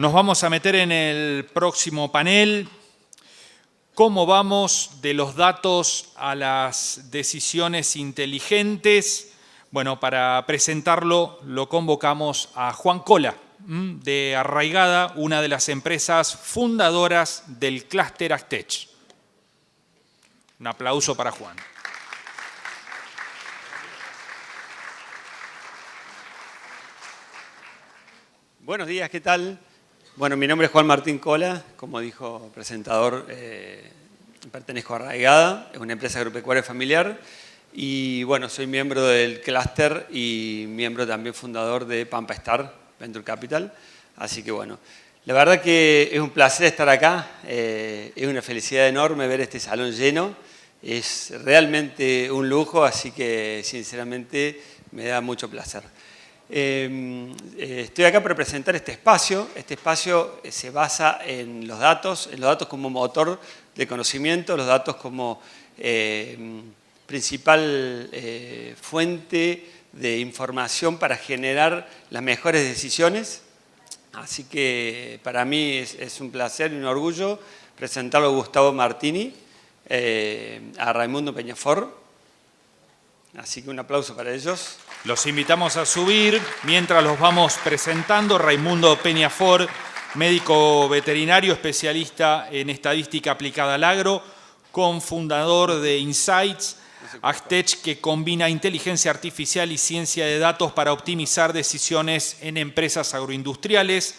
Nos vamos a meter en el próximo panel. ¿Cómo vamos de los datos a las decisiones inteligentes? Bueno, para presentarlo lo convocamos a Juan Cola, de Arraigada, una de las empresas fundadoras del clúster Actech. Un aplauso para Juan. Buenos días, ¿qué tal? Bueno, mi nombre es Juan Martín Cola, como dijo el presentador, pertenezco a Arraigada, es una empresa agropecuaria familiar y bueno, soy miembro del clúster y miembro también fundador de Pampa Star Venture Capital, así que bueno, la verdad que es un placer estar acá, es una felicidad enorme ver este salón lleno, es realmente un lujo, así que sinceramente me da mucho placer. Estoy acá para presentar este espacio. Este espacio se basa en los datos como motor de conocimiento, los datos como principal fuente de información para generar las mejores decisiones. Así que para mí es un placer y un orgullo presentarlo a Gustavo Martini, a Raimundo Peñafort. Así que un aplauso para ellos. Los invitamos a subir mientras los vamos presentando. Raimundo Peñafort, médico veterinario, especialista en estadística aplicada al agro, cofundador de Insights, Actech, que combina inteligencia artificial y ciencia de datos para optimizar decisiones en empresas agroindustriales.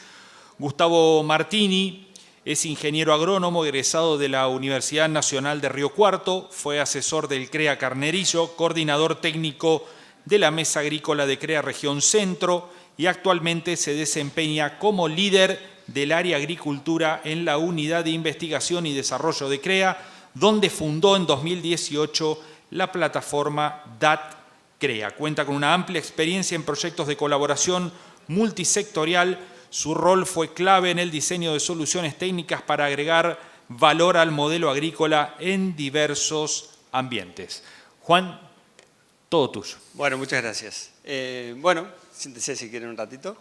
Gustavo Martini es ingeniero agrónomo egresado de la Universidad Nacional de Río Cuarto, fue asesor del CREA Carnerillo, coordinador técnico de la Mesa Agrícola de CREA Región Centro y actualmente se desempeña como líder del área agricultura en la Unidad de Investigación y Desarrollo de CREA, donde fundó en 2018 la plataforma DAT-CREA. Cuenta con una amplia experiencia en proyectos de colaboración multisectorial. Su rol fue clave en el diseño de soluciones técnicas para agregar valor al modelo agrícola en diversos ambientes. Juan, todo tuyo. Bueno, muchas gracias. Bueno, siéntese si quieren un ratito.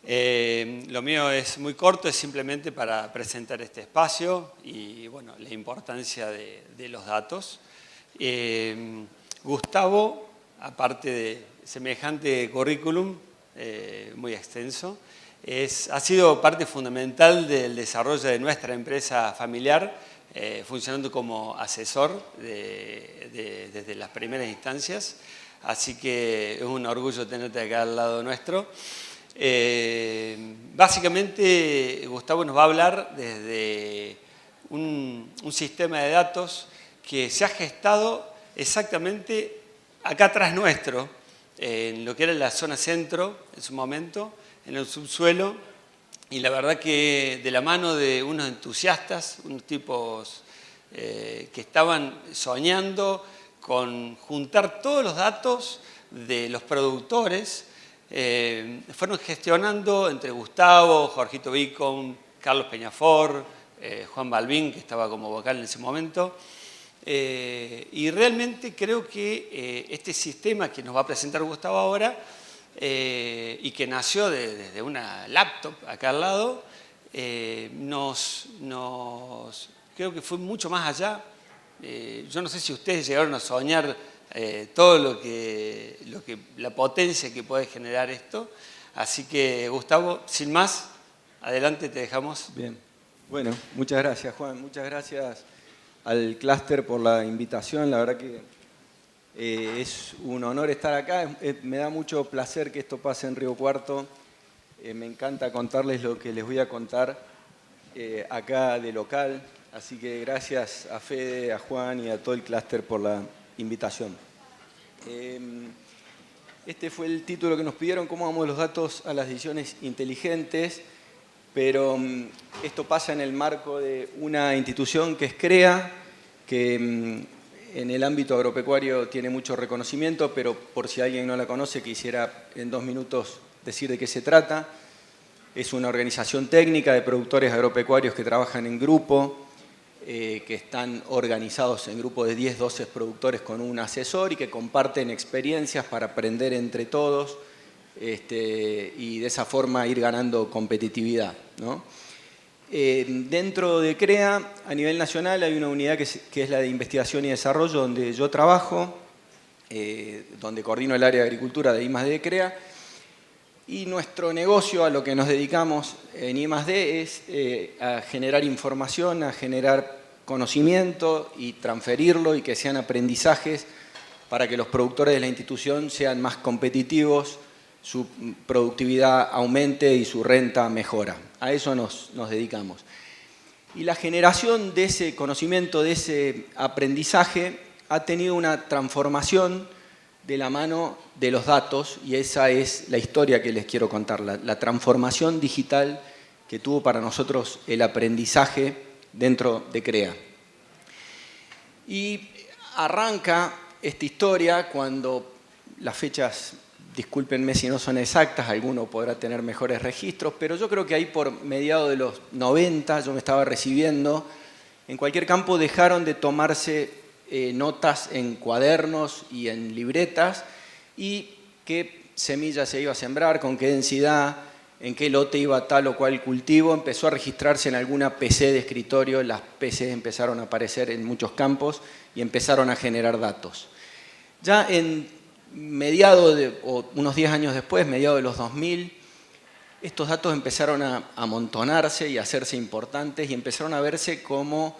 Lo mío es muy corto, es simplemente para presentar este espacio y bueno, la importancia de los datos. Gustavo, aparte de semejante currículum muy extenso, ha sido parte fundamental del desarrollo de nuestra empresa familiar, funcionando como asesor desde las primeras instancias. Así que es un orgullo tenerte acá al lado nuestro. Básicamente, Gustavo nos va a hablar desde un sistema de datos que se ha gestado exactamente acá atrás nuestro, en lo que era la zona centro en su momento, en el subsuelo, y la verdad que de la mano de unos entusiastas, unos tipos que estaban soñando con juntar todos los datos de los productores, fueron gestionando entre Gustavo, Jorgito Vicon, Carlos Peñafort, Juan Balbín, que estaba como vocal en ese momento, y realmente creo que este sistema que nos va a presentar Gustavo ahora, y que nació desde una laptop acá al lado, creo que fue mucho más allá. Yo no sé si ustedes llegaron a soñar todo la potencia que puede generar esto. Así que, Gustavo, sin más, adelante, te dejamos. Bien. Bueno, muchas gracias, Juan. Muchas gracias al clúster por la invitación. La verdad que es un honor estar acá. Me da mucho placer que esto pase en Río Cuarto. Me encanta contarles lo que les voy a contar acá de local. Así que gracias a Fede, a Juan y a todo el clúster por la invitación. Este fue el título que nos pidieron, cómo vamos los datos a las decisiones inteligentes, pero esto pasa en el marco de una institución que es CREA, que en el ámbito agropecuario tiene mucho reconocimiento, pero por si alguien no la conoce, quisiera en 2 minutos decir de qué se trata. Es una organización técnica de productores agropecuarios que trabajan en grupo, que están organizados en grupos de 10, 12 productores con un asesor y que comparten experiencias para aprender entre todos y de esa forma ir ganando competitividad. ¿no? Dentro de CREA, a nivel nacional, hay una unidad que es la de investigación y desarrollo, donde yo trabajo, donde coordino el área de agricultura de I+D de CREA, y nuestro negocio, a lo que nos dedicamos en I+D, es a generar información, a generar conocimiento y transferirlo y que sean aprendizajes para que los productores de la institución sean más competitivos, su productividad aumente y su renta mejora. A eso nos dedicamos. Y la generación de ese conocimiento, de ese aprendizaje, ha tenido una transformación de la mano de los datos, y esa es la historia que les quiero contar, la transformación digital que tuvo para nosotros el aprendizaje dentro de CREA. Y arranca esta historia cuando las fechas, discúlpenme si no son exactas, alguno podrá tener mejores registros, pero yo creo que ahí por mediados de los 90, yo me estaba recibiendo, en cualquier campo dejaron de tomarse notas en cuadernos y en libretas, y qué semilla se iba a sembrar, con qué densidad, en qué lote iba tal o cual cultivo. Empezó a registrarse en alguna PC de escritorio, las PCs empezaron a aparecer en muchos campos y empezaron a generar datos. Ya en o unos 10 años después, mediados de los 2000, estos datos empezaron a amontonarse y a hacerse importantes y empezaron a verse como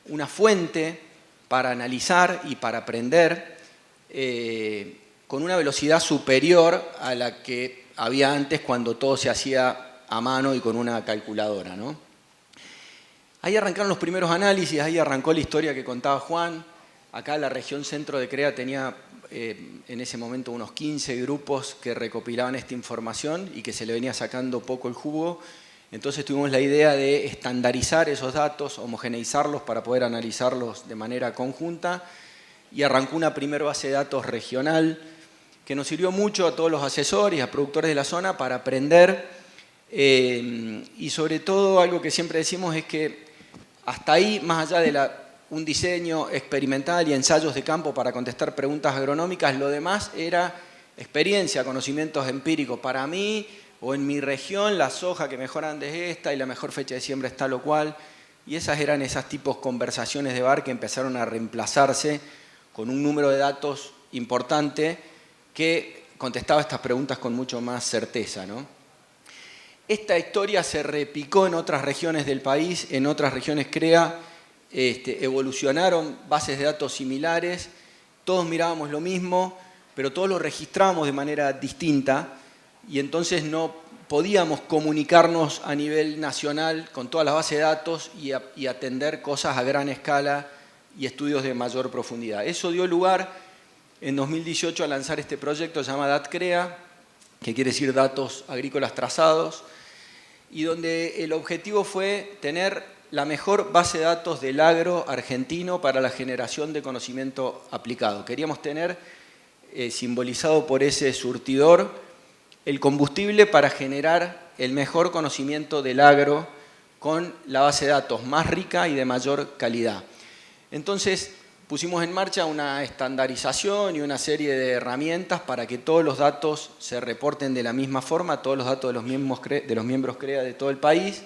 una fuente para analizar y para aprender con una velocidad superior a la que había antes, cuando todo se hacía a mano y con una calculadora, ¿no? Ahí arrancaron los primeros análisis, ahí arrancó la historia que contaba Juan. Acá la región centro de CREA tenía en ese momento unos 15 grupos que recopilaban esta información y que se le venía sacando poco el jugo. Entonces tuvimos la idea de estandarizar esos datos, homogeneizarlos para poder analizarlos de manera conjunta, y arrancó una primera base de datos regional que nos sirvió mucho a todos los asesores y a productores de la zona para aprender, y sobre todo algo que siempre decimos es que hasta ahí, más allá de un diseño experimental y ensayos de campo para contestar preguntas agronómicas, lo demás era experiencia, conocimientos empíricos. Para mí, o en mi región, la soja que mejor anda es esta y la mejor fecha de siembra es tal o cual. Y esas eran esas tipos de conversaciones de bar que empezaron a reemplazarse con un número de datos importante que contestaba estas preguntas con mucho más certeza, ¿no? Esta historia se replicó en otras regiones del país, en otras regiones CREA, evolucionaron bases de datos similares, todos mirábamos lo mismo, pero todos lo registrábamos de manera distinta, y entonces no podíamos comunicarnos a nivel nacional con todas las bases de datos y atender cosas a gran escala y estudios de mayor profundidad. Eso dio lugar en 2018 a lanzar este proyecto llamado DAT-CREA, que quiere decir Datos Agrícolas Trazados, y donde el objetivo fue tener la mejor base de datos del agro argentino para la generación de conocimiento aplicado. Queríamos tener, simbolizado por ese surtidor, el combustible para generar el mejor conocimiento del agro con la base de datos más rica y de mayor calidad. Entonces pusimos en marcha una estandarización y una serie de herramientas para que todos los datos se reporten de la misma forma, todos los datos de los miembros CREA de todo el país.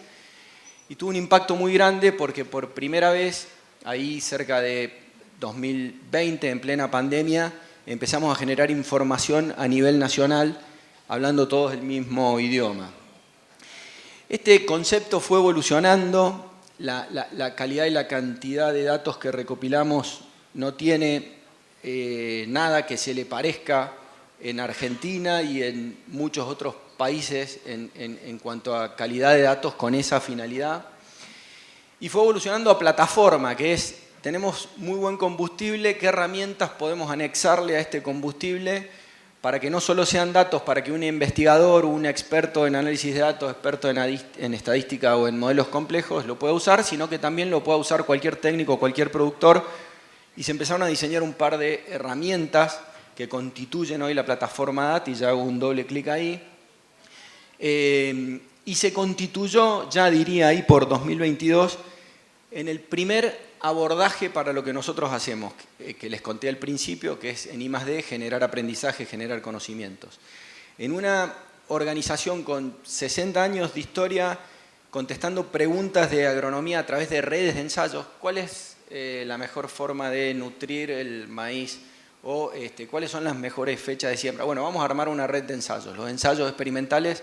Y tuvo un impacto muy grande porque por primera vez, ahí cerca de 2020, en plena pandemia, empezamos a generar información a nivel nacional, hablando todos el mismo idioma. Este concepto fue evolucionando, la calidad y la cantidad de datos que recopilamos no tiene nada que se le parezca en Argentina y en muchos otros países en cuanto a calidad de datos con esa finalidad. Y fue evolucionando a plataforma, que es, tenemos muy buen combustible, ¿qué herramientas podemos anexarle a este combustible para que no solo sean datos para que un investigador, un experto en análisis de datos, experto en estadística o en modelos complejos lo pueda usar, sino que también lo pueda usar cualquier técnico, cualquier productor? Y se empezaron a diseñar un par de herramientas que constituyen hoy la plataforma DAT, y ya hago un doble clic ahí. Y se constituyó, ya diría ahí por 2022, en el primer abordaje para lo que nosotros hacemos, que les conté al principio, que es en I+D, generar aprendizaje, generar conocimientos. En una organización con 60 años de historia, contestando preguntas de agronomía a través de redes de ensayos. ¿Cuál es la mejor forma de nutrir el maíz? O ¿cuáles son las mejores fechas de siembra? Bueno, vamos a armar una red de ensayos. Los ensayos experimentales,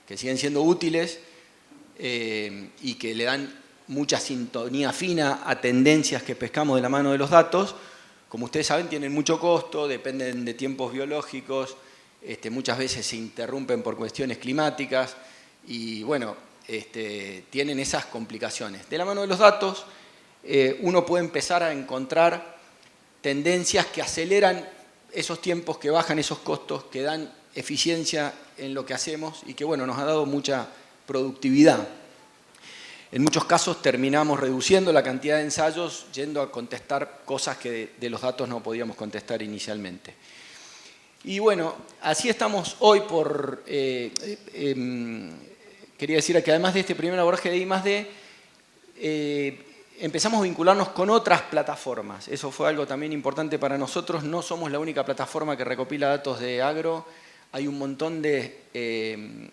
que siguen siendo útiles y que le dan mucha sintonía fina a tendencias que pescamos de la mano de los datos, como ustedes saben, tienen mucho costo, dependen de tiempos biológicos, muchas veces se interrumpen por cuestiones climáticas y, bueno, tienen esas complicaciones. De la mano de los datos, uno puede empezar a encontrar tendencias que aceleran esos tiempos, que bajan esos costos, que dan eficiencia en lo que hacemos y que, bueno, nos ha dado mucha productividad. En muchos casos terminamos reduciendo la cantidad de ensayos yendo a contestar cosas que de los datos no podíamos contestar inicialmente. Y bueno, así estamos hoy por... quería decir que además de este primer abordaje de I+D, empezamos a vincularnos con otras plataformas. Eso fue algo también importante para nosotros. No somos la única plataforma que recopila datos de agro. Hay un montón de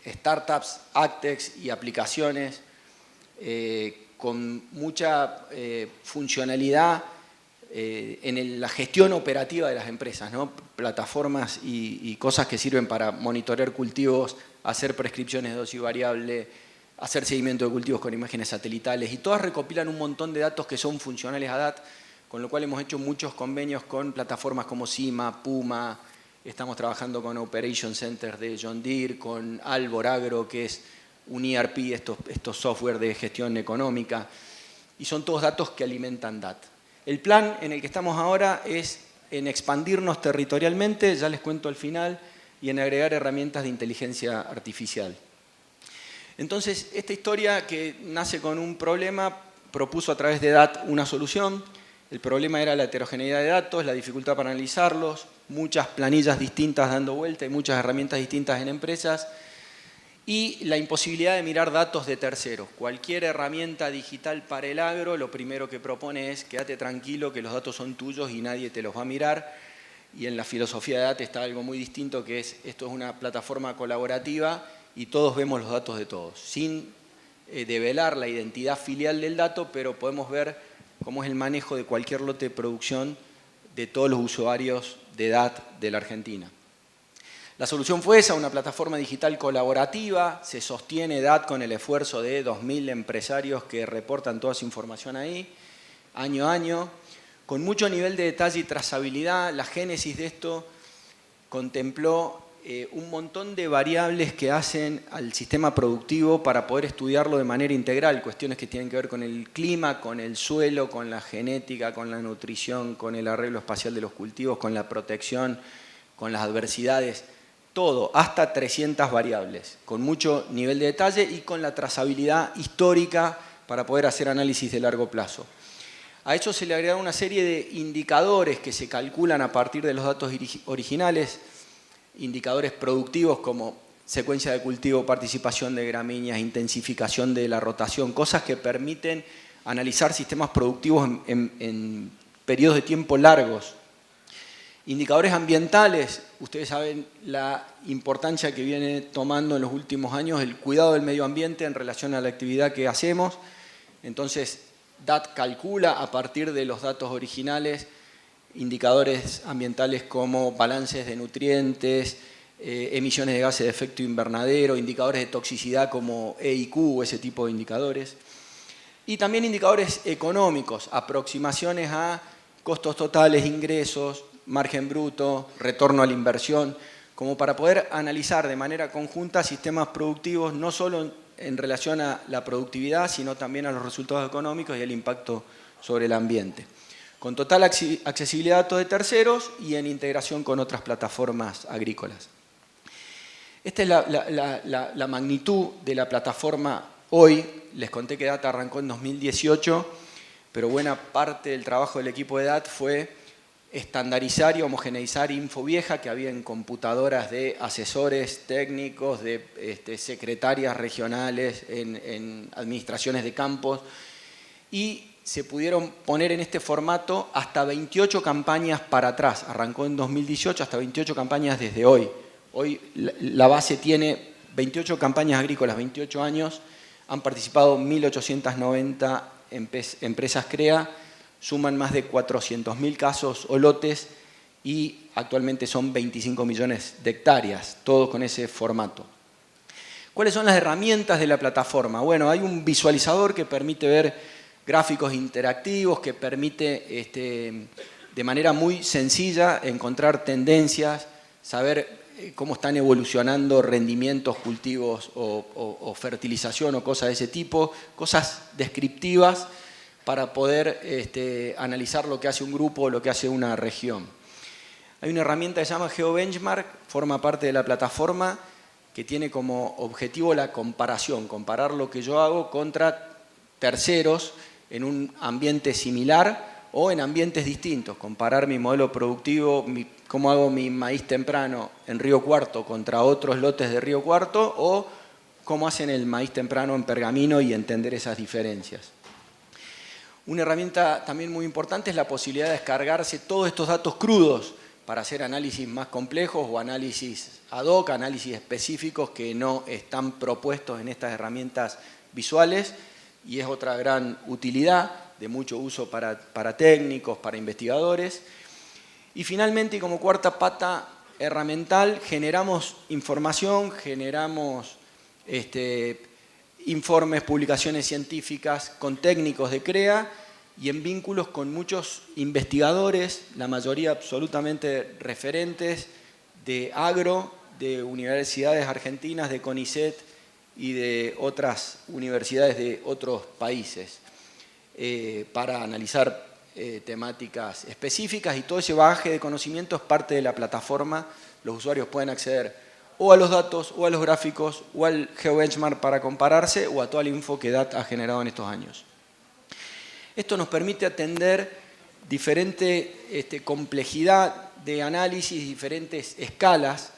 startups, agtechs y aplicaciones con mucha funcionalidad en la gestión operativa de las empresas, ¿no? Plataformas y cosas que sirven para monitorear cultivos, hacer prescripciones de dosis variable, hacer seguimiento de cultivos con imágenes satelitales, y todas recopilan un montón de datos que son funcionales a DAT, con lo cual hemos hecho muchos convenios con plataformas como CIMA, Puma, estamos trabajando con Operation Center de John Deere, con Albor Agro, que es un ERP, estos software de gestión económica, y son todos datos que alimentan DAT. El plan en el que estamos ahora es en expandirnos territorialmente, ya les cuento al final, y en agregar herramientas de inteligencia artificial. Entonces, esta historia que nace con un problema, propuso a través de DAT una solución. El problema era la heterogeneidad de datos, la dificultad para analizarlos, muchas planillas distintas dando vuelta y muchas herramientas distintas en empresas, y la imposibilidad de mirar datos de terceros. Cualquier herramienta digital para el agro, lo primero que propone es quédate tranquilo que los datos son tuyos y nadie te los va a mirar. Y en la filosofía de DAT está algo muy distinto, que es esto es una plataforma colaborativa y todos vemos los datos de todos, sin develar la identidad filial del dato, pero podemos ver cómo es el manejo de cualquier lote de producción de todos los usuarios de DAT de la Argentina. La solución fue esa, una plataforma digital colaborativa, se sostiene DAT con el esfuerzo de 2.000 empresarios que reportan toda su información ahí, año a año, con mucho nivel de detalle y trazabilidad. La génesis de esto contempló un montón de variables que hacen al sistema productivo para poder estudiarlo de manera integral, cuestiones que tienen que ver con el clima, con el suelo, con la genética, con la nutrición, con el arreglo espacial de los cultivos, con la protección, con las adversidades, todo, hasta 300 variables, con mucho nivel de detalle y con la trazabilidad histórica para poder hacer análisis de largo plazo. A eso se le agregaron una serie de indicadores que se calculan a partir de los datos originales, indicadores productivos como secuencia de cultivo, participación de gramíneas, intensificación de la rotación, cosas que permiten analizar sistemas productivos en periodos de tiempo largos. Indicadores ambientales, ustedes saben la importancia que viene tomando en los últimos años el cuidado del medio ambiente en relación a la actividad que hacemos. Entonces, DAT calcula a partir de los datos originales indicadores ambientales como balances de nutrientes, emisiones de gases de efecto invernadero, indicadores de toxicidad como EIQ, ese tipo de indicadores. Y también indicadores económicos, aproximaciones a costos totales, ingresos, margen bruto, retorno a la inversión, como para poder analizar de manera conjunta sistemas productivos, no solo en relación a la productividad, sino también a los resultados económicos y el impacto sobre el ambiente. Con total accesibilidad a datos de terceros y en integración con otras plataformas agrícolas. Esta es la magnitud de la plataforma hoy. Les conté que DAT arrancó en 2018, pero buena parte del trabajo del equipo de DAT fue estandarizar y homogeneizar info vieja que había en computadoras de asesores técnicos, de secretarias regionales, en administraciones de campos, y se pudieron poner en este formato hasta 28 campañas para atrás. Arrancó en 2018, hasta 28 campañas desde hoy. Hoy la base tiene 28 campañas agrícolas, 28 años, han participado 1.890 empresas CREA, suman más de 400.000 casos o lotes y actualmente son 25 millones de hectáreas, todo con ese formato. ¿Cuáles son las herramientas de la plataforma? Bueno, hay un visualizador que permite ver gráficos interactivos, que permite de manera muy sencilla encontrar tendencias, saber cómo están evolucionando rendimientos, cultivos o fertilización o cosas de ese tipo, cosas descriptivas para poder analizar lo que hace un grupo o lo que hace una región. Hay una herramienta que se llama GeoBenchmark, forma parte de la plataforma, que tiene como objetivo la comparación, comparar lo que yo hago contra terceros en un ambiente similar o en ambientes distintos, comparar mi modelo productivo, cómo hago mi maíz temprano en Río Cuarto contra otros lotes de Río Cuarto o cómo hacen el maíz temprano en Pergamino y entender esas diferencias. Una herramienta también muy importante es la posibilidad de descargarse todos estos datos crudos para hacer análisis más complejos o análisis ad hoc, análisis específicos que no están propuestos en estas herramientas visuales, y es otra gran utilidad, de mucho uso para técnicos, para investigadores. Y finalmente, y como cuarta pata herramental, generamos información, generamos informes, publicaciones científicas con técnicos de CREA y en vínculos con muchos investigadores, la mayoría absolutamente referentes de agro, de universidades argentinas, de CONICET y de otras universidades de otros países, para analizar temáticas específicas, y todo ese bagaje de conocimiento es parte de la plataforma. Los usuarios pueden acceder o a los datos, o a los gráficos, o al GeoBenchmark para compararse, o a toda la info que DAT ha generado en estos años. Esto nos permite atender diferente complejidad de análisis, diferentes escalas,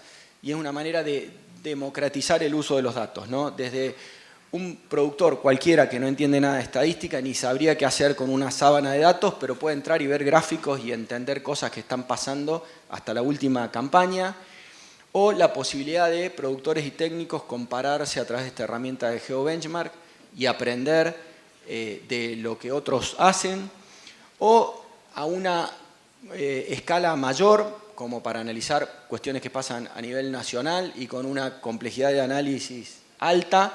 y es una manera de democratizar el uso de los datos, ¿no? Desde un productor cualquiera que no entiende nada de estadística ni sabría qué hacer con una sábana de datos, pero puede entrar y ver gráficos y entender cosas que están pasando hasta la última campaña, o la posibilidad de productores y técnicos compararse a través de esta herramienta de GeoBenchmark y aprender de lo que otros hacen, o a una escala mayor, como para analizar cuestiones que pasan a nivel nacional y con una complejidad de análisis alta,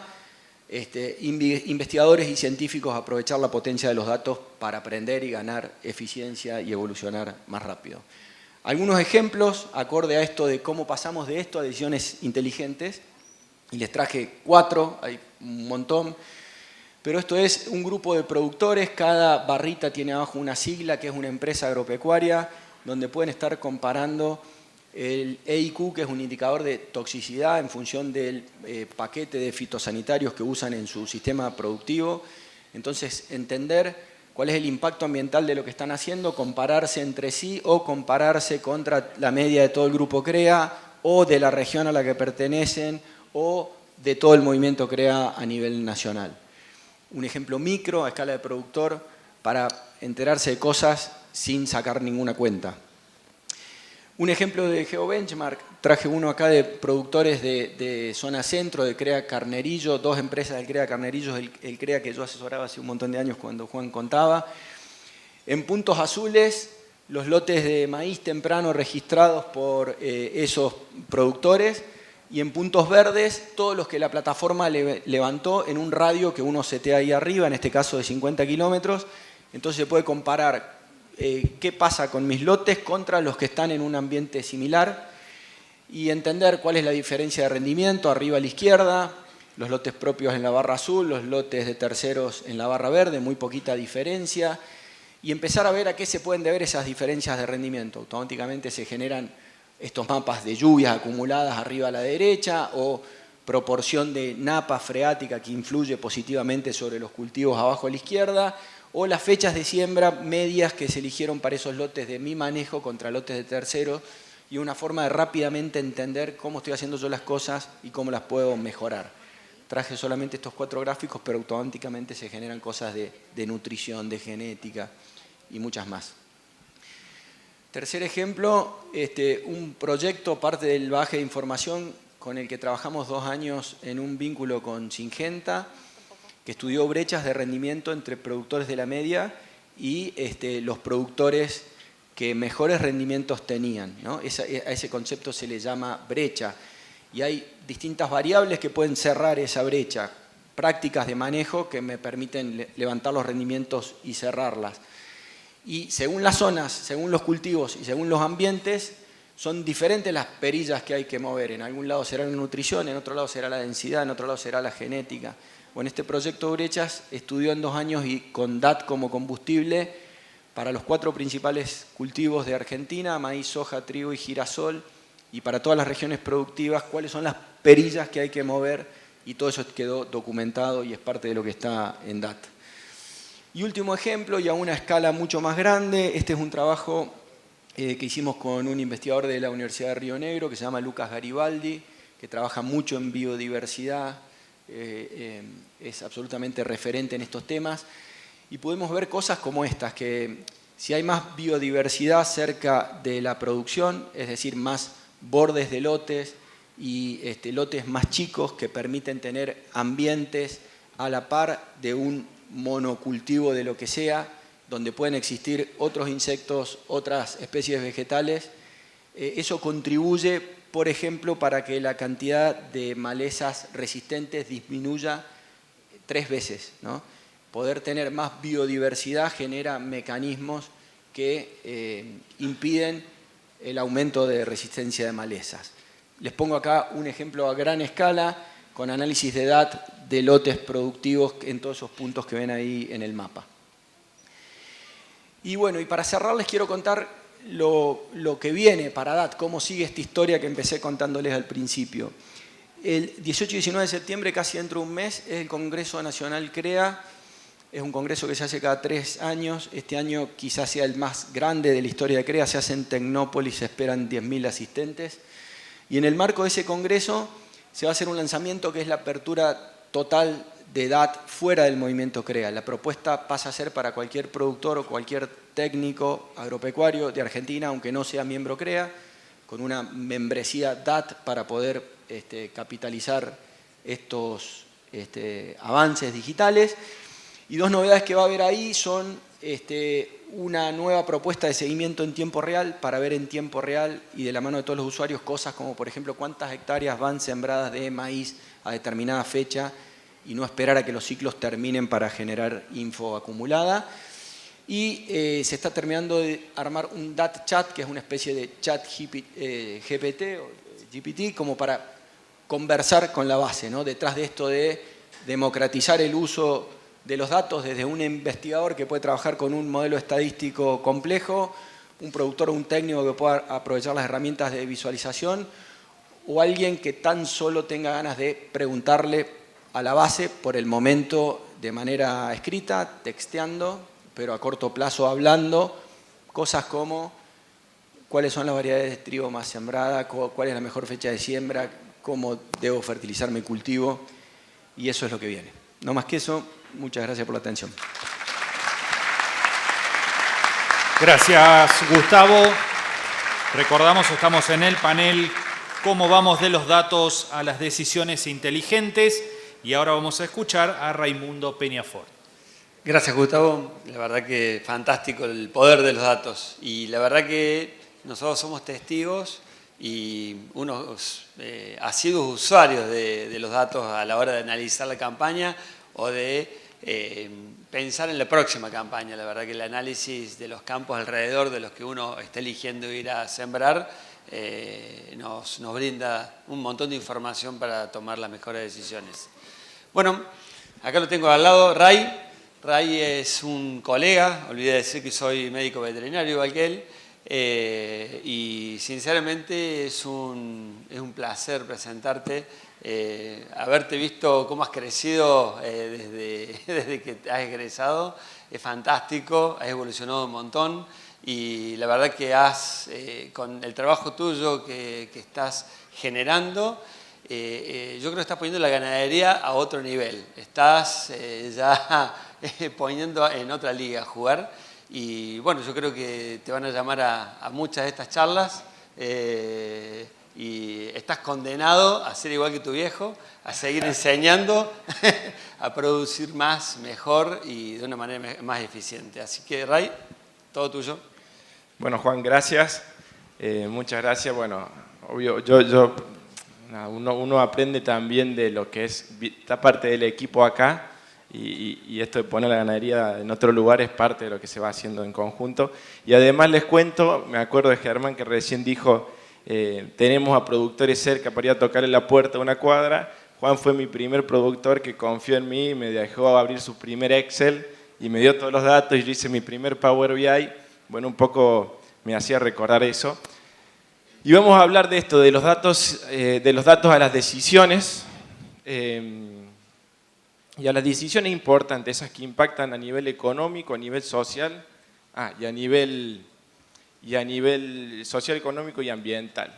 investigadores y científicos aprovechar la potencia de los datos para aprender y ganar eficiencia y evolucionar más rápido. Algunos ejemplos acorde a esto de cómo pasamos de esto a decisiones inteligentes, y les traje 4, hay un montón, pero esto es un grupo de productores, cada barrita tiene abajo una sigla que es una empresa agropecuaria, donde pueden estar comparando el EIQ, que es un indicador de toxicidad en función del paquete de fitosanitarios que usan en su sistema productivo. Entonces, entender cuál es el impacto ambiental de lo que están haciendo, compararse entre sí o compararse contra la media de todo el grupo CREA o de la región a la que pertenecen o de todo el movimiento CREA a nivel nacional. Un ejemplo micro a escala de productor para enterarse de cosas sin sacar ninguna cuenta. Un ejemplo de GeoBenchmark, traje uno acá de productores de zona centro, de CREA Carnerillo, 2 empresas del CREA Carnerillo, el CREA que yo asesoraba hace un montón de años cuando Juan contaba. En puntos azules, los lotes de maíz temprano registrados por esos productores, y en puntos verdes, todos los que la plataforma levantó en un radio que uno setea ahí arriba, en este caso de 50 kilómetros. Entonces se puede comparar qué pasa con mis lotes contra los que están en un ambiente similar y entender cuál es la diferencia de rendimiento arriba a la izquierda, los lotes propios en la barra azul, los lotes de terceros en la barra verde, muy poquita diferencia, y empezar a ver a qué se pueden deber esas diferencias de rendimiento. Automáticamente se generan estos mapas de lluvias acumuladas arriba a la derecha, o proporción de napa freática que influye positivamente sobre los cultivos abajo a la izquierda, o las fechas de siembra medias que se eligieron para esos lotes de mi manejo contra lotes de terceros, y una forma de rápidamente entender cómo estoy haciendo yo las cosas y cómo las puedo mejorar. Traje solamente estos 4 gráficos, pero automáticamente se generan cosas de nutrición, de genética y muchas más. Tercer ejemplo, un proyecto, parte del bagaje de información con el que trabajamos 2 años en un vínculo con Syngenta, que estudió brechas de rendimiento entre productores de la media y los productores que mejores rendimientos tenían, ¿no? A ese concepto se le llama brecha. Y hay distintas variables que pueden cerrar esa brecha. Prácticas de manejo que me permiten levantar los rendimientos y cerrarlas. Y según las zonas, según los cultivos y según los ambientes, son diferentes las perillas que hay que mover. En algún lado será la nutrición, en otro lado será la densidad, en otro lado será la genética. Bueno, este proyecto Brechas estudió en 2 años y con DAT como combustible para los 4 principales cultivos de Argentina, maíz, soja, trigo y girasol, y para todas las regiones productivas, cuáles son las perillas que hay que mover, y todo eso quedó documentado y es parte de lo que está en DAT. Y último ejemplo, y a una escala mucho más grande, este es un trabajo que hicimos con un investigador de la Universidad de Río Negro que se llama Lucas Garibaldi, que trabaja mucho en biodiversidad, es absolutamente referente en estos temas, y podemos ver cosas como estas, que si hay más biodiversidad cerca de la producción, es decir, más bordes de lotes y lotes más chicos que permiten tener ambientes a la par de un monocultivo de lo que sea, donde pueden existir otros insectos, otras especies vegetales, eso contribuye, por ejemplo, para que la cantidad de malezas resistentes disminuya 3 veces, ¿no? Poder tener más biodiversidad genera mecanismos que impiden el aumento de resistencia de malezas. Les pongo acá un ejemplo a gran escala con análisis de DAT de lotes productivos en todos esos puntos que ven ahí en el mapa. Y bueno, y para cerrar les quiero contar lo que viene para DAT, cómo sigue esta historia que empecé contándoles al principio. El 18 y 19 de septiembre, casi dentro de un mes, es el Congreso Nacional CREA. Es un congreso que se hace cada 3 años. Este año quizás sea el más grande de la historia de CREA. Se hace en Tecnópolis, se esperan 10.000 asistentes. Y en el marco de ese congreso se va a hacer un lanzamiento que es la apertura total de DAT fuera del movimiento CREA. La propuesta pasa a ser para cualquier productor o cualquier técnico agropecuario de Argentina, aunque no sea miembro CREA, con una membresía DAT para poder capitalizar estos avances digitales. Y 2 novedades que va a haber ahí son una nueva propuesta de seguimiento en tiempo real para ver en tiempo real y de la mano de todos los usuarios cosas como, por ejemplo, cuántas hectáreas van sembradas de maíz a determinada fecha y no esperar a que los ciclos terminen para generar info acumulada. Y se está terminando de armar un DAT chat, que es una especie de chat GPT o GPT, como para conversar con la base, ¿no? Detrás de esto de democratizar el uso de los datos desde un investigador que puede trabajar con un modelo estadístico complejo, un productor o un técnico que pueda aprovechar las herramientas de visualización, o alguien que tan solo tenga ganas de preguntarle a la base por el momento de manera escrita, texteando, pero a corto plazo hablando, cosas como cuáles son las variedades de trigo más sembrada, cuál es la mejor fecha de siembra, cómo debo fertilizar mi cultivo, y eso es lo que viene. No más que eso, muchas gracias por la atención. Gracias, Gustavo. Recordamos, estamos en el panel Cómo vamos de los datos a las decisiones inteligentes, y ahora vamos a escuchar a Raimundo Peñafort. Gracias, Gustavo. La verdad que fantástico el poder de los datos. Y la verdad que nosotros somos testigos y unos asiduos usuarios de los datos a la hora de analizar la campaña o de pensar en la próxima campaña. La verdad que el análisis de los campos alrededor de los que uno está eligiendo ir a sembrar nos brinda un montón de información para tomar las mejores decisiones. Bueno, acá lo tengo al lado, Ray. Ray es un colega, olvidé decir que soy médico veterinario igual que él, y sinceramente es un placer presentarte, haberte visto cómo has crecido desde que has egresado, es fantástico, has evolucionado un montón y la verdad que con el trabajo tuyo que estás generando, yo creo que estás poniendo la ganadería a otro nivel, estás ya poniendo en otra liga a jugar y bueno, yo creo que te van a llamar a muchas de estas charlas y estás condenado a ser igual que tu viejo, a seguir enseñando, a producir más, mejor y de una manera más eficiente. Así que, Ray, todo tuyo. Bueno, Juan, gracias. Muchas gracias. Bueno, obvio, uno aprende también de lo que es esta parte del equipo acá y esto de poner la ganadería en otro lugar es parte de lo que se va haciendo en conjunto. Y además les cuento, me acuerdo de Germán que recién dijo, tenemos a productores cerca para ir a tocarle la puerta a una cuadra. Juan fue mi primer productor que confió en mí, me dejó abrir su primer Excel y me dio todos los datos y yo hice mi primer Power BI. Bueno, un poco me hacía recordar eso. Y vamos a hablar de esto, de los datos a las decisiones. Y a las decisiones importantes, esas que impactan a nivel económico, a nivel social, y a nivel social, económico y ambiental.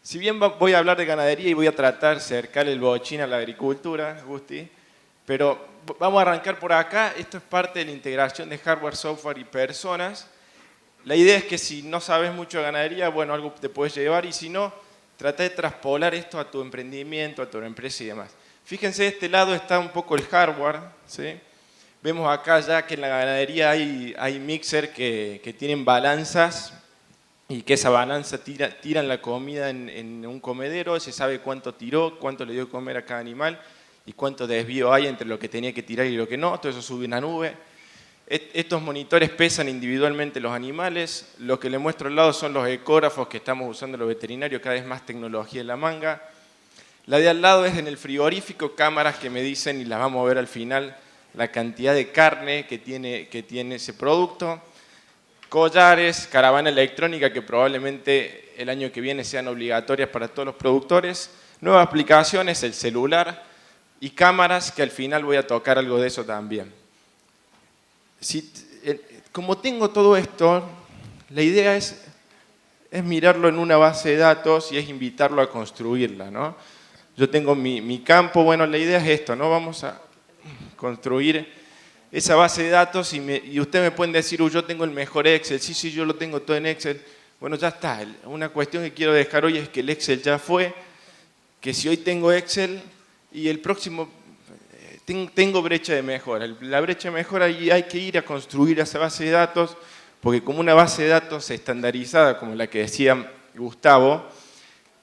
Si bien voy a hablar de ganadería y voy a tratar de acercar el bochín a la agricultura, Gusti, pero vamos a arrancar por acá. Esto es parte de la integración de hardware, software y personas. La idea es que si no sabes mucho de ganadería, bueno, algo te puedes llevar, y si no, trata de traspolar esto a tu emprendimiento, a tu empresa y demás. Fíjense, de este lado está un poco el hardware, ¿sí? Vemos acá ya que en la ganadería hay mixer que tienen balanzas y que esa balanza tiran la comida en un comedero, se sabe cuánto tiró, cuánto le dio de comer a cada animal y cuánto desvío hay entre lo que tenía que tirar y lo que no. Todo eso sube a una nube. Estos monitores pesan individualmente los animales. Lo que les muestro al lado son los ecógrafos que estamos usando los veterinarios, cada vez más tecnología en la manga. La de al lado es en el frigorífico, cámaras que me dicen, y las vamos a ver al final, la cantidad de carne que tiene ese producto. Collares, caravana electrónica que probablemente el año que viene sean obligatorias para todos los productores. Nuevas aplicaciones, el celular y cámaras, que al final voy a tocar algo de eso también. Como tengo todo esto, la idea es mirarlo en una base de datos y es invitarlo a construirla, ¿no? Yo tengo mi campo, bueno, la idea es esto, ¿no? Vamos a construir esa base de datos y ustedes me pueden decir, yo tengo el mejor Excel, sí, yo lo tengo todo en Excel. Bueno, ya está. Una cuestión que quiero dejar hoy es que el Excel ya fue, que si hoy tengo Excel y el próximo tengo brecha de mejora. La brecha de mejora hay que ir a construir esa base de datos, porque como una base de datos estandarizada, como la que decía Gustavo,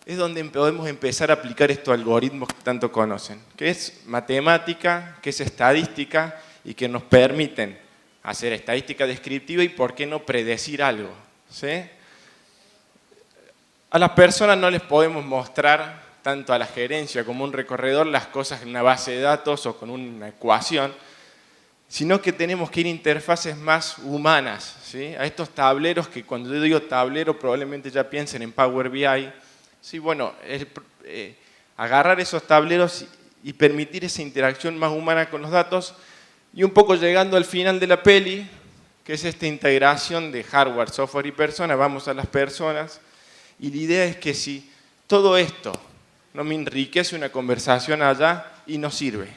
es donde podemos empezar a aplicar estos algoritmos que tanto conocen, que es matemática, que es estadística y que nos permiten hacer estadística descriptiva y, ¿por qué no, predecir algo? ¿Sí? A las personas no les podemos mostrar, tanto a la gerencia como a un recorredor, las cosas en una base de datos o con una ecuación, sino que tenemos que ir a interfaces más humanas, ¿sí? A estos tableros que, cuando yo digo tablero, probablemente ya piensen en Power BI. Sí, bueno, agarrar esos tableros y permitir esa interacción más humana con los datos, y un poco llegando al final de la peli, que es esta integración de hardware, software y personas. Vamos a las personas, y la idea es que si todo esto no me enriquece una conversación allá y no sirve.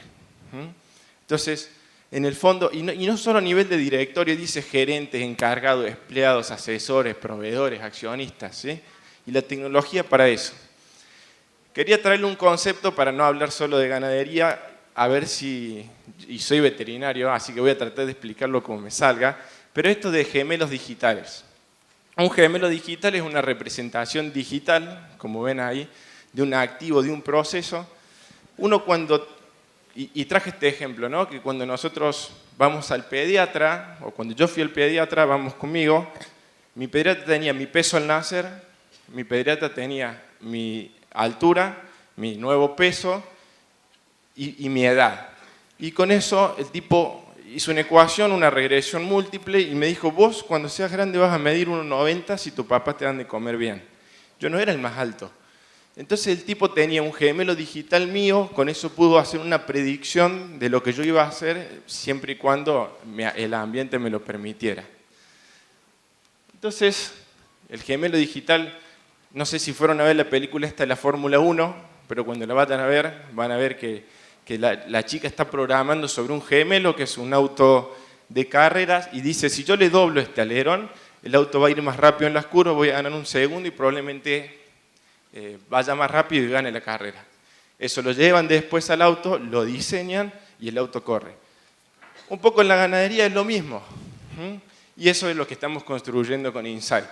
Entonces, en el fondo, y no solo a nivel de directorio, dice gerentes, encargados, empleados, asesores, proveedores, accionistas, ¿sí? Y la tecnología para eso. Quería traerle un concepto para no hablar solo de ganadería, a ver si, y soy veterinario, así que voy a tratar de explicarlo como me salga, pero esto de gemelos digitales. Un gemelo digital es una representación digital, como ven ahí, de un activo, de un proceso. Uno cuando, y traje este ejemplo, ¿no? Que cuando nosotros vamos al pediatra, o cuando yo fui al pediatra, vamos conmigo, mi pediatra tenía mi peso al nacer, mi pediatra tenía mi altura, mi nuevo peso y mi edad. Y con eso el tipo hizo una ecuación, una regresión múltiple, y me dijo, vos cuando seas grande vas a medir 1,90 si tu papá te dan de comer bien. Yo no era el más alto. Entonces el tipo tenía un gemelo digital mío, con eso pudo hacer una predicción de lo que yo iba a hacer siempre y cuando el ambiente me lo permitiera. Entonces, el gemelo digital, no sé si fueron a ver la película esta de la Fórmula 1, pero cuando la vayan a ver, van a ver que la chica está programando sobre un gemelo, que es un auto de carreras, y dice, si yo le doblo este alerón, el auto va a ir más rápido en las curvas, voy a ganar un segundo y probablemente vaya más rápido y gane la carrera. Eso lo llevan después al auto, lo diseñan y el auto corre. Un poco en la ganadería es lo mismo. Y eso es lo que estamos construyendo con Insight.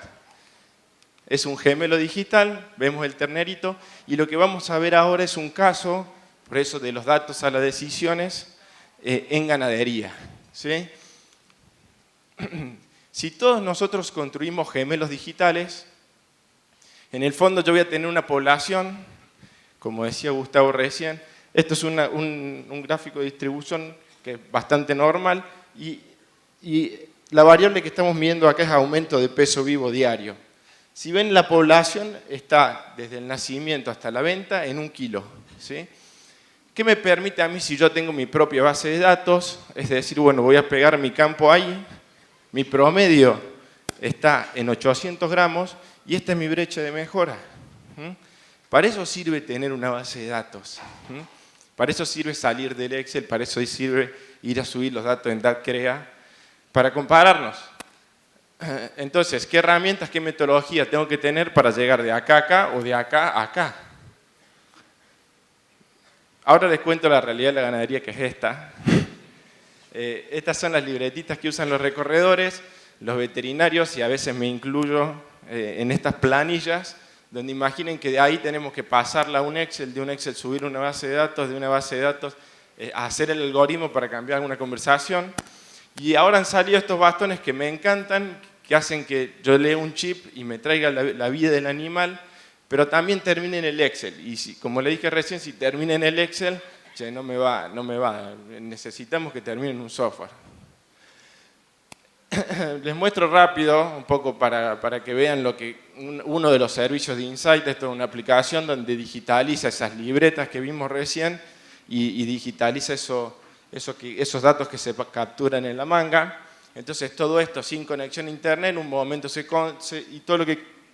Es un gemelo digital, vemos el ternerito, y lo que vamos a ver ahora es un caso, por eso de los datos a las decisiones, en ganadería. ¿Sí? Si todos nosotros construimos gemelos digitales, en el fondo yo voy a tener una población, como decía Gustavo recién, esto es un gráfico de distribución que es bastante normal, y la variable que estamos midiendo acá es aumento de peso vivo diario. Si ven, la población está desde el nacimiento hasta la venta en 1 kilo. ¿Sí? ¿Qué me permite a mí si yo tengo mi propia base de datos? Es decir, bueno, voy a pegar mi campo ahí, mi promedio está en 800 gramos y esta es mi brecha de mejora. Para eso sirve tener una base de datos. Para eso sirve salir del Excel, para eso sirve ir a subir los datos en DATCREA, para compararnos. Entonces, ¿qué herramientas, qué metodología tengo que tener para llegar de acá a acá o de acá a acá? Ahora les cuento la realidad de la ganadería, que es esta. Estas son las libretitas que usan los recorredores, los veterinarios, y a veces me incluyo en estas planillas, donde imaginen que de ahí tenemos que pasarla a un Excel, de un Excel subir una base de datos, de una base de datos hacer el algoritmo para cambiar alguna conversación. Y ahora han salido estos bastones que me encantan, que hacen que yo lea un chip y me traiga la vida del animal, pero también termine en el Excel. Y si, como le dije recién, si termina en el Excel, che, no me va, necesitamos que termine en un software. Les muestro rápido, un poco para que vean lo que uno de los servicios de Insight. Esto es una aplicación donde digitaliza esas libretas que vimos recién y digitaliza esos datos que se capturan en la manga. Entonces todo esto sin conexión a internet, en un momento y todo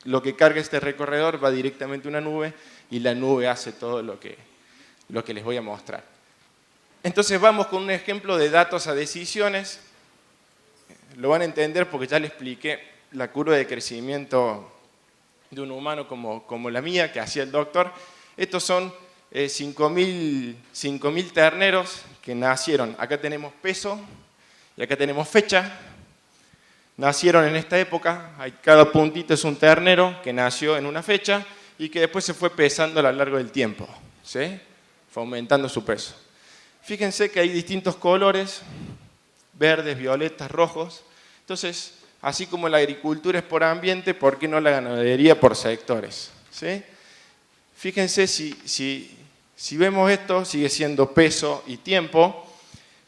lo que carga este recorredor va directamente a una nube, y la nube hace todo lo que les voy a mostrar. Entonces vamos con un ejemplo de datos a decisiones. Lo van a entender porque ya les expliqué la curva de crecimiento de un humano como la mía, que hacía el doctor. Estos son 5.000 terneros que nacieron. Acá tenemos peso y acá tenemos fecha. Nacieron en esta época. Cada puntito es un ternero que nació en una fecha y que después se fue pesando a lo largo del tiempo. ¿Sí? Fue aumentando su peso. Fíjense que hay distintos colores: verdes, violetas, rojos. Entonces, así como la agricultura es por ambiente, ¿por qué no la ganadería por sectores? ¿Sí? Fíjense, si vemos esto, sigue siendo peso y tiempo.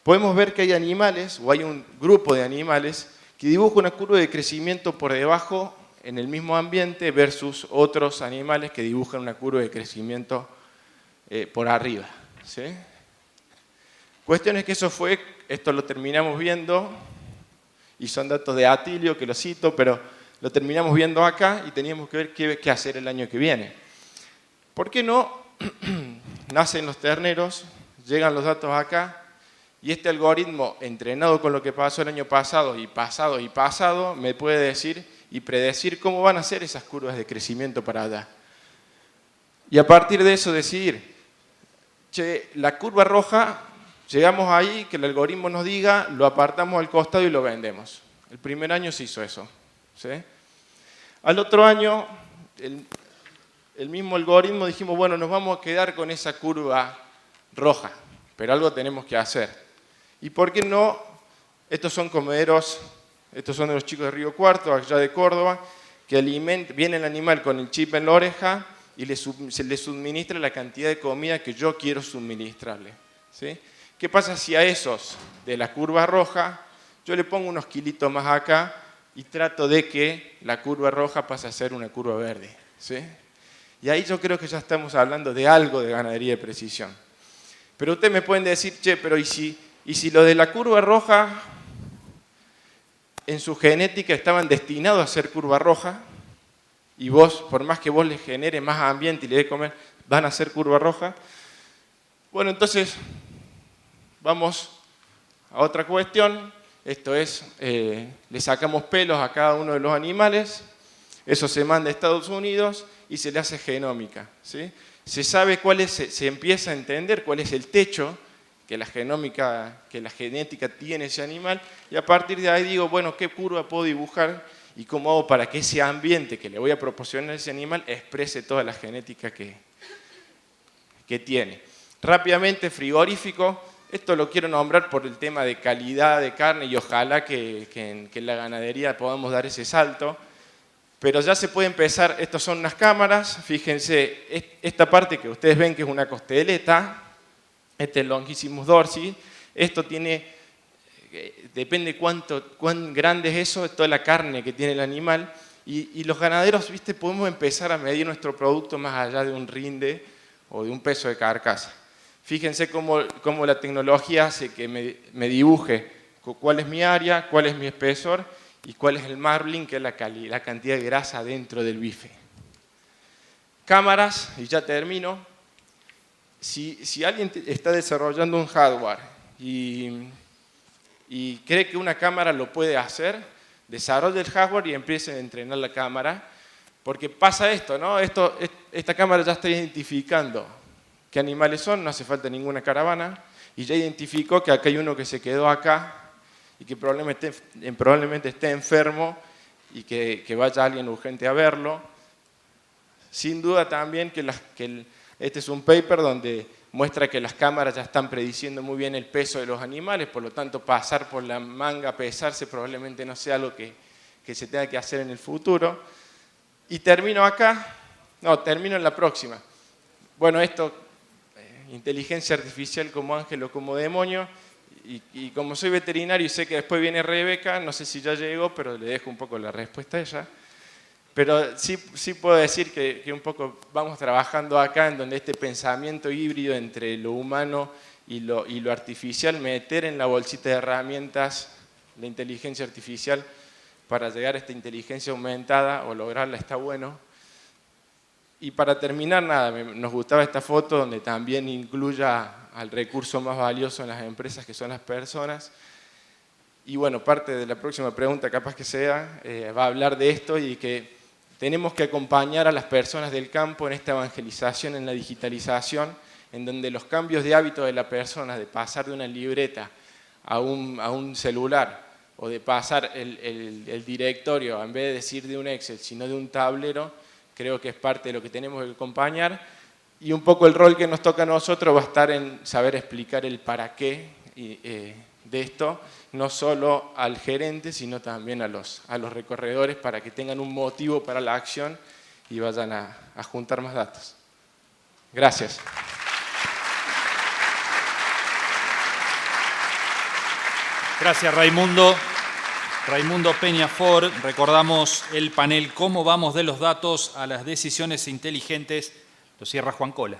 Podemos ver que hay animales, o hay un grupo de animales, que dibuja una curva de crecimiento por debajo en el mismo ambiente versus otros animales que dibujan una curva de crecimiento por arriba. ¿Sí? Cuestión es que esto lo terminamos viendo, y son datos de Atilio que lo cito, pero lo terminamos viendo acá y teníamos que ver qué hacer el año que viene. ¿Por qué no? Nacen los terneros, llegan los datos acá, y este algoritmo, entrenado con lo que pasó el año pasado, me puede decir y predecir cómo van a ser esas curvas de crecimiento para allá. Y a partir de eso decidir, che, la curva roja, llegamos ahí, que el algoritmo nos diga, lo apartamos al costado y lo vendemos. El primer año se hizo eso. ¿Sí? Al otro año, el mismo algoritmo dijimos, bueno, nos vamos a quedar con esa curva roja, pero algo tenemos que hacer. ¿Y por qué no? Estos son comederos, estos son de los chicos de Río Cuarto, allá de Córdoba, que viene el animal con el chip en la oreja y se le suministra la cantidad de comida que yo quiero suministrarle. ¿Sí? ¿Qué pasa si a esos de la curva roja yo le pongo unos kilitos más acá y trato de que la curva roja pase a ser una curva verde? ¿Sí? Y ahí yo creo que ya estamos hablando de algo de ganadería de precisión. Pero ustedes me pueden decir, che, pero ¿y si lo de la curva roja en su genética estaban destinados a ser curva roja, y vos, por más que vos les genere más ambiente y le dé comer, van a ser curva roja? Bueno, entonces vamos a otra cuestión, Esto es, le sacamos pelos a cada uno de los animales, eso se manda a Estados Unidos y se le hace genómica, ¿sí? Se sabe se empieza a entender cuál es el techo que la genética tiene ese animal, y a partir de ahí digo, bueno, ¿qué curva puedo dibujar y cómo hago para que ese ambiente que le voy a proporcionar a ese animal exprese toda la genética que tiene? Rápidamente, frigorífico, esto lo quiero nombrar por el tema de calidad de carne y ojalá que en la ganadería podamos dar ese salto. Pero ya se puede empezar, estas son unas cámaras, fíjense, esta parte que ustedes ven que es una costeleta, este es Longissimus dorsi, esto tiene, depende cuán grande es eso, es toda la carne que tiene el animal, y los ganaderos, ¿viste? Podemos empezar a medir nuestro producto más allá de un rinde o de un peso de carcasa. Fíjense cómo la tecnología hace que me dibuje cuál es mi área, cuál es mi espesor, y cuál es el marbling, que es la cantidad de grasa dentro del bife. Cámaras, y ya termino. Si alguien está desarrollando un hardware y cree que una cámara lo puede hacer, desarrolle el hardware y empiece a entrenar la cámara, porque pasa esto, ¿no? Esta cámara ya está identificando qué animales son, no hace falta ninguna caravana, y ya identificó que acá hay uno que se quedó acá, y que probablemente esté enfermo y que vaya alguien urgente a verlo. Sin duda también este es un paper donde muestra que las cámaras ya están prediciendo muy bien el peso de los animales, por lo tanto pasar por la manga a pesarse probablemente no sea algo que se tenga que hacer en el futuro. Y termino acá, no, termino en la próxima. Bueno, inteligencia artificial como ángel o como demonio. Y como soy veterinario y sé que después viene Rebeca, no sé si ya llegó, pero le dejo un poco la respuesta a ella. Pero sí puedo decir que un poco vamos trabajando acá en donde este pensamiento híbrido entre lo humano y lo artificial, meter en la bolsita de herramientas la inteligencia artificial para llegar a esta inteligencia aumentada o lograrla está bueno. Y para terminar, nada, nos gustaba esta foto donde también incluya al recurso más valioso en las empresas, que son las personas. Y bueno, parte de la próxima pregunta, capaz que sea, va a hablar de esto y que tenemos que acompañar a las personas del campo en esta evangelización, en la digitalización, en donde los cambios de hábito de la persona, de pasar de una libreta a un celular, o de pasar el directorio, en vez de decir de un Excel, sino de un tablero, creo que es parte de lo que tenemos que acompañar. Y un poco el rol que nos toca a nosotros va a estar en saber explicar el para qué de esto, no solo al gerente, sino también a los recorredores, para que tengan un motivo para la acción y vayan a juntar más datos. Gracias. Gracias, Raimundo. Raimundo Peñafort, recordamos el panel ¿Cómo vamos de los datos a las decisiones inteligentes? Lo cierra Juan Cola.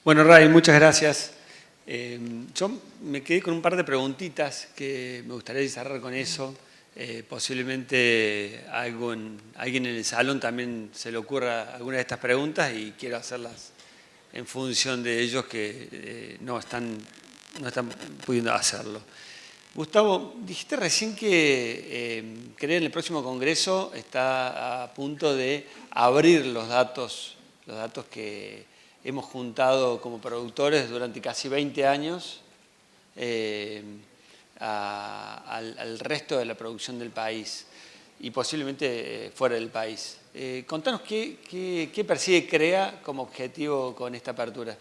Bueno, Ray, muchas gracias. Yo me quedé con un par de preguntitas que me gustaría cerrar con eso. Posiblemente a alguien en el salón también se le ocurra alguna de estas preguntas y quiero hacerlas en función de ellos que no están pudiendo hacerlo. Gustavo, dijiste recién que en el próximo congreso está a punto de abrir los datos que hemos juntado como productores durante casi 20 años al resto de la producción del país y posiblemente fuera del país. Contanos qué persigue CREA como objetivo con esta apertura.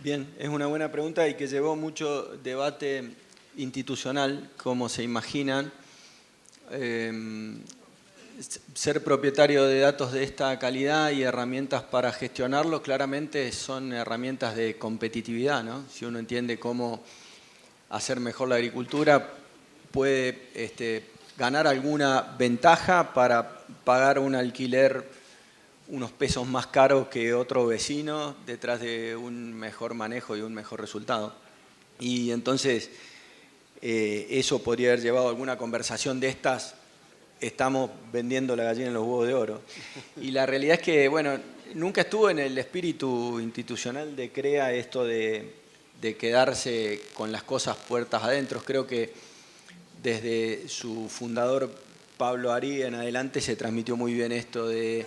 Bien, es una buena pregunta y que llevó mucho debate institucional, como se imaginan. Ser propietario de datos de esta calidad y herramientas para gestionarlos claramente son herramientas de competitividad, ¿no? Si uno entiende cómo hacer mejor la agricultura, puede ganar alguna ventaja para pagar un alquiler unos pesos más caros que otro vecino detrás de un mejor manejo y un mejor resultado. Y entonces eso podría haber llevado a alguna conversación de estas. Estamos vendiendo la gallina en los huevos de oro. Y la realidad es que, bueno, nunca estuvo en el espíritu institucional de CREA esto de quedarse con las cosas puertas adentro. Creo que desde su fundador Pablo Arí en adelante se transmitió muy bien esto de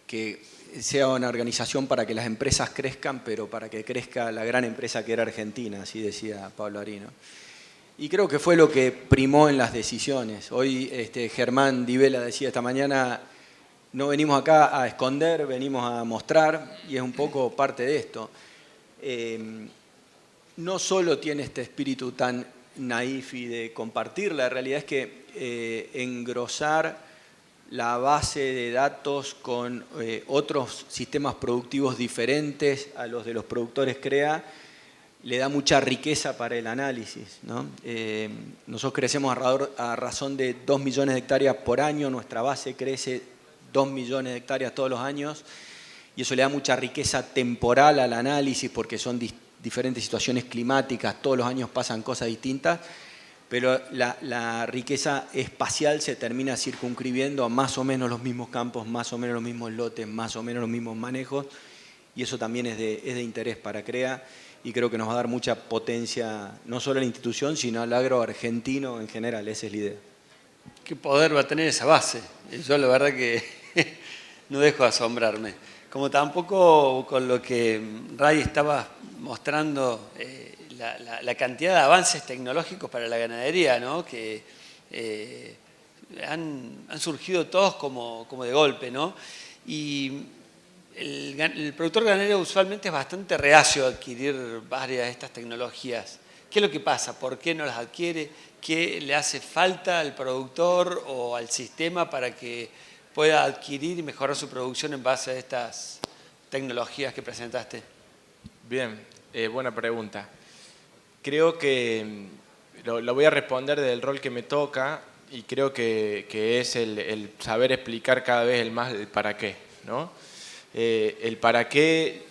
que sea una organización para que las empresas crezcan, pero para que crezca la gran empresa que era Argentina, así decía Pablo Arí, ¿no? Y creo que fue lo que primó en las decisiones. Hoy Germán Di Vela decía esta mañana, no venimos acá a esconder, venimos a mostrar, y es un poco parte de esto. No solo tiene este espíritu tan naif y de compartir, la realidad es que engrosar la base de datos con otros sistemas productivos diferentes a los de los productores CREA le da mucha riqueza para el análisis, ¿no? Nosotros crecemos a razón de 2 millones de hectáreas por año, nuestra base crece 2 millones de hectáreas todos los años, y eso le da mucha riqueza temporal al análisis porque son diferentes situaciones climáticas, todos los años pasan cosas distintas, pero la riqueza espacial se termina circunscribiendo a más o menos los mismos campos, más o menos los mismos lotes, más o menos los mismos manejos, y eso también es de interés para CREA, y creo que nos va a dar mucha potencia, no solo a la institución, sino al agro argentino en general. Esa es la idea. ¿Qué poder va a tener esa base? Yo la verdad que no dejo de asombrarme. Como tampoco con lo que Ray estaba mostrando, la cantidad de avances tecnológicos para la ganadería, ¿no? Que han surgido todos como de golpe, ¿no? Y el productor ganadero usualmente es bastante reacio a adquirir varias de estas tecnologías. ¿Qué es lo que pasa? ¿Por qué no las adquiere? ¿Qué le hace falta al productor o al sistema para que pueda adquirir y mejorar su producción en base a estas tecnologías que presentaste? Bien, buena pregunta. Creo que lo voy a responder desde el rol que me toca y creo que es el saber explicar cada vez más el para qué, ¿no? El para qué,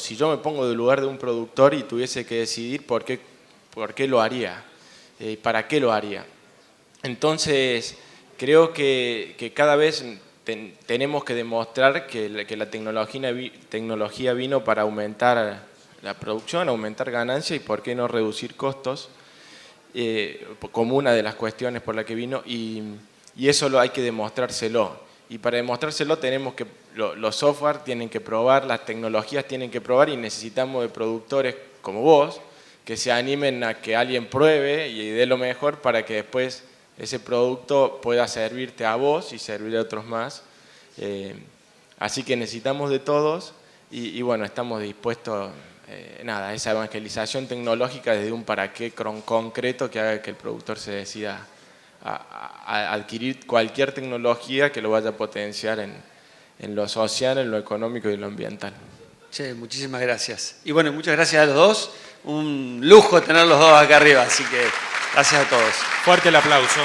si yo me pongo del lugar de un productor y tuviese que decidir por qué lo haría, para qué lo haría. Entonces, creo que cada vez tenemos que demostrar que la tecnología vino para aumentar la producción, aumentar ganancias y por qué no reducir costos, como una de las cuestiones por la que vino, y eso hay que demostrárselo. Y para demostrárselo tenemos que, los software tienen que probar, las tecnologías tienen que probar y necesitamos de productores como vos que se animen a que alguien pruebe y dé lo mejor para que después ese producto pueda servirte a vos y servir a otros más. Así que necesitamos de todos y bueno, estamos dispuestos a esa evangelización tecnológica desde un para qué concreto que haga que el productor se decida a adquirir cualquier tecnología que lo vaya a potenciar en lo social, en lo económico y en lo ambiental. Che, muchísimas gracias. Y bueno, muchas gracias a los dos. Un lujo tener los dos acá arriba, así que gracias a todos. Fuerte el aplauso.